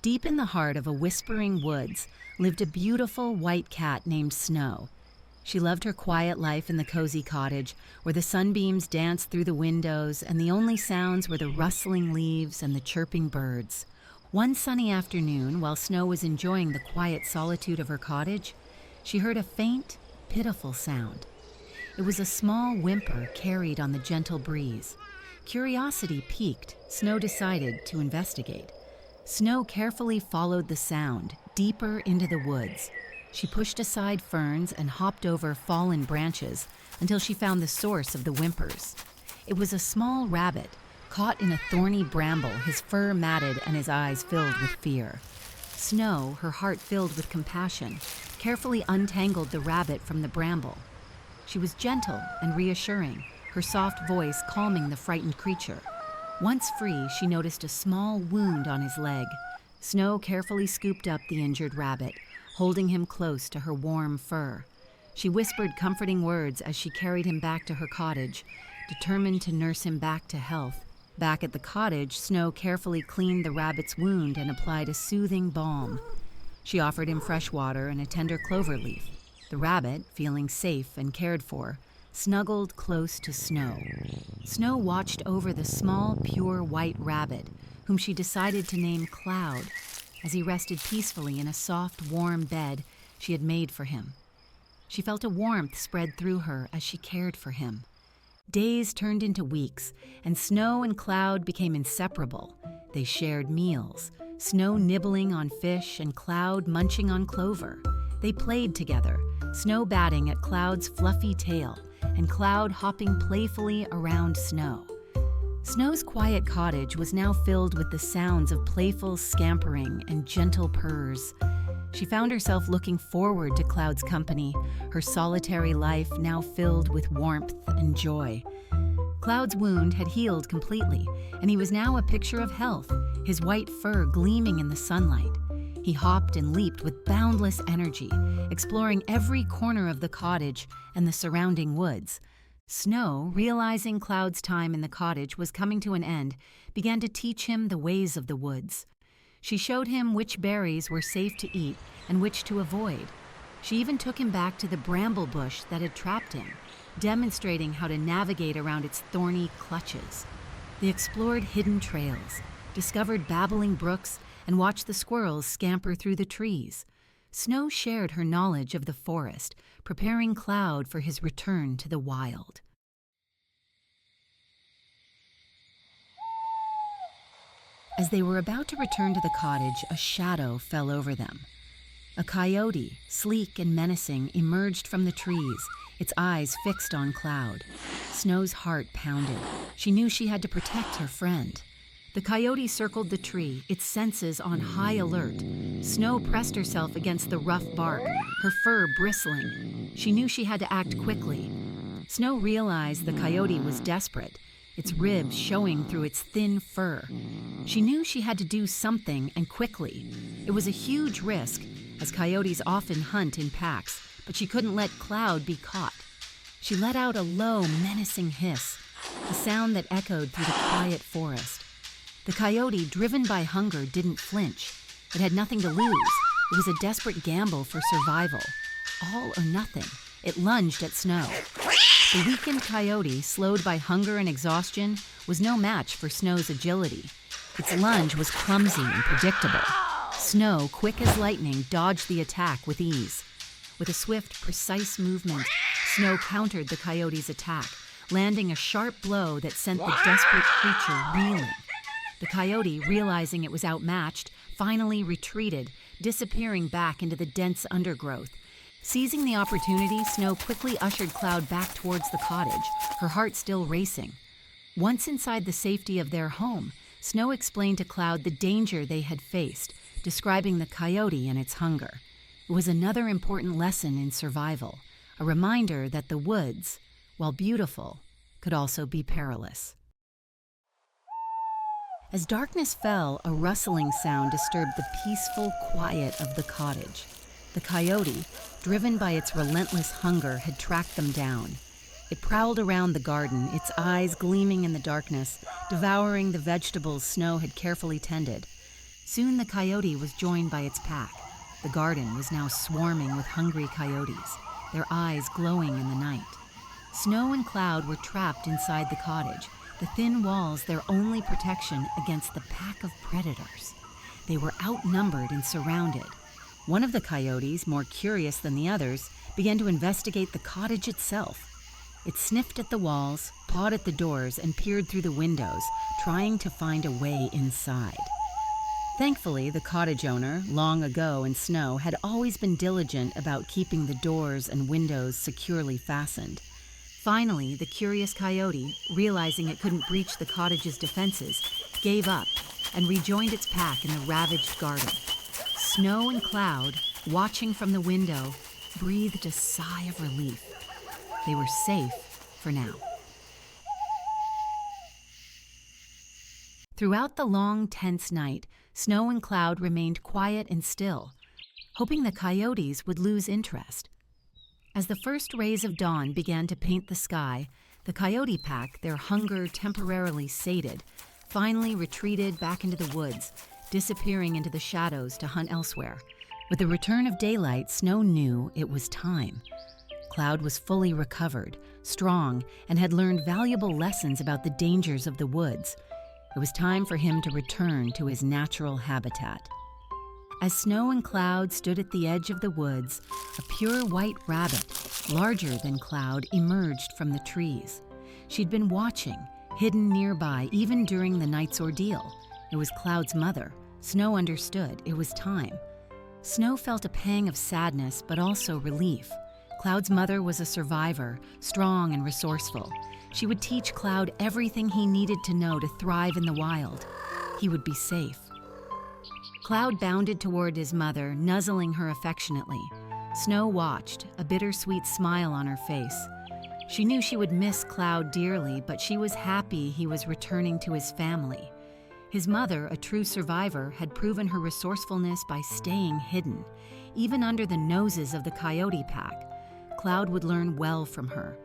Deep in the heart of a whispering woods lived a beautiful white cat named Snow. She loved her quiet life in the cozy cottage, where the sunbeams danced through the windows and the only sounds were the rustling leaves and the chirping birds. One sunny afternoon, while Snow was enjoying the quiet solitude of her cottage, she heard a faint, pitiful sound. It was a small whimper carried on the gentle breeze. Curiosity piqued, Snow decided to investigate. Snow carefully followed the sound, deeper into the woods. She pushed aside ferns and hopped over fallen branches until she found the source of the whimpers. It was a small rabbit, caught in a thorny bramble, his fur matted and his eyes filled with fear. Snow, her heart filled with compassion, carefully untangled the rabbit from the bramble. She was gentle and reassuring, her soft voice calming the frightened creature. Once free, she noticed a small wound on his leg. Snow carefully scooped up the injured rabbit, holding him close to her warm fur. She whispered comforting words as she carried him back to her cottage, determined to nurse him back to health. Back at the cottage, Snow carefully cleaned the rabbit's wound and applied a soothing balm. She offered him fresh water and a tender clover leaf. The rabbit, feeling safe and cared for, snuggled close to Snow. Snow watched over the small, pure white rabbit, whom she decided to name Cloud, as he rested peacefully in a soft, warm bed she had made for him. She felt a warmth spread through her as she cared for him. Days turned into weeks, and Snow and Cloud became inseparable. They shared meals, Snow nibbling on fish and Cloud munching on clover. They played together, Snow batting at Cloud's fluffy tail, and Cloud hopping playfully around Snow. Snow's quiet cottage was now filled with the sounds of playful scampering and gentle purrs. She found herself looking forward to Cloud's company, her solitary life now filled with warmth and joy. Cloud's wound had healed completely, and he was now a picture of health, his white fur gleaming in the sunlight. He hopped and leaped with boundless energy, exploring every corner of the cottage and the surrounding woods. Snow, realizing Cloud's time in the cottage was coming to an end, began to teach him the ways of the woods. She showed him which berries were safe to eat and which to avoid. She even took him back to the bramble bush that had trapped him, demonstrating how to navigate around its thorny clutches. They explored hidden trails, discovered babbling brooks, and watched the squirrels scamper through the trees. Snow shared her knowledge of the forest, preparing Cloud for his return to the wild. As they were about to return to the cottage, a shadow fell over them. A coyote, sleek and menacing, emerged from the trees, its eyes fixed on Cloud. Snow's heart pounded. She knew she had to protect her friend. The coyote circled the tree, its senses on high alert. Snow pressed herself against the rough bark, her fur bristling. She knew she had to act quickly. Snow realized the coyote was desperate, its ribs showing through its thin fur. She knew she had to do something, and quickly. It was a huge risk, as coyotes often hunt in packs, but she couldn't let Cloud be caught. She let out a low, menacing hiss, a sound that echoed through the quiet forest. The coyote, driven by hunger, didn't flinch. It had nothing to lose. It was a desperate gamble for survival. All or nothing. It lunged at Snow. The weakened coyote, slowed by hunger and exhaustion, was no match for Snow's agility. Its lunge was clumsy and predictable. Snow, quick as lightning, dodged the attack with ease. With a swift, precise movement, Snow countered the coyote's attack, landing a sharp blow that sent the desperate creature reeling. The coyote, realizing it was outmatched, finally retreated, disappearing back into the dense undergrowth. Seizing the opportunity, Snow quickly ushered Cloud back towards the cottage, her heart still racing. Once inside the safety of their home, Snow explained to Cloud the danger they had faced, describing the coyote and its hunger. It was another important lesson in survival, a reminder that the woods, while beautiful, could also be perilous. As darkness fell, a rustling sound disturbed the peaceful quiet of the cottage. The coyote, driven by its relentless hunger, had tracked them down. It prowled around the garden, its eyes gleaming in the darkness, devouring the vegetables Snow had carefully tended. Soon the coyote was joined by its pack. The garden was now swarming with hungry coyotes, their eyes glowing in the night. Snow and Cloud were trapped inside the cottage, the thin walls their only protection against the pack of predators. They were outnumbered and surrounded. One of the coyotes, more curious than the others, began to investigate the cottage itself. It sniffed at the walls, pawed at the doors, and peered through the windows, trying to find a way inside. Thankfully, the cottage owner, long ago in Snow, had always been diligent about keeping the doors and windows securely fastened. Finally, the curious coyote, realizing it couldn't breach the cottage's defenses, gave up and rejoined its pack in the ravaged garden. Snow and Cloud, watching from the window, breathed a sigh of relief. They were safe for now. Throughout the long, tense night, Snow and Cloud remained quiet and still, hoping the coyotes would lose interest. As the first rays of dawn began to paint the sky, the coyote pack, their hunger temporarily sated, finally retreated back into the woods, disappearing into the shadows to hunt elsewhere. With the return of daylight, Snow knew it was time. Cloud was fully recovered, strong, and had learned valuable lessons about the dangers of the woods. It was time for him to return to his natural habitat. As Snow and Cloud stood at the edge of the woods, a pure white rabbit, larger than Cloud, emerged from the trees. She'd been watching, hidden nearby even during the night's ordeal. It was Cloud's mother. Snow understood it was time. Snow felt a pang of sadness, but also relief. Cloud's mother was a survivor, strong and resourceful. She would teach Cloud everything he needed to know to thrive in the wild. He would be safe. Cloud bounded toward his mother, nuzzling her affectionately. Snow watched, a bittersweet smile on her face. She knew she would miss Cloud dearly, but she was happy he was returning to his family. His mother, a true survivor, had proven her resourcefulness by staying hidden, even under the noses of the coyote pack. Cloud would learn well from her.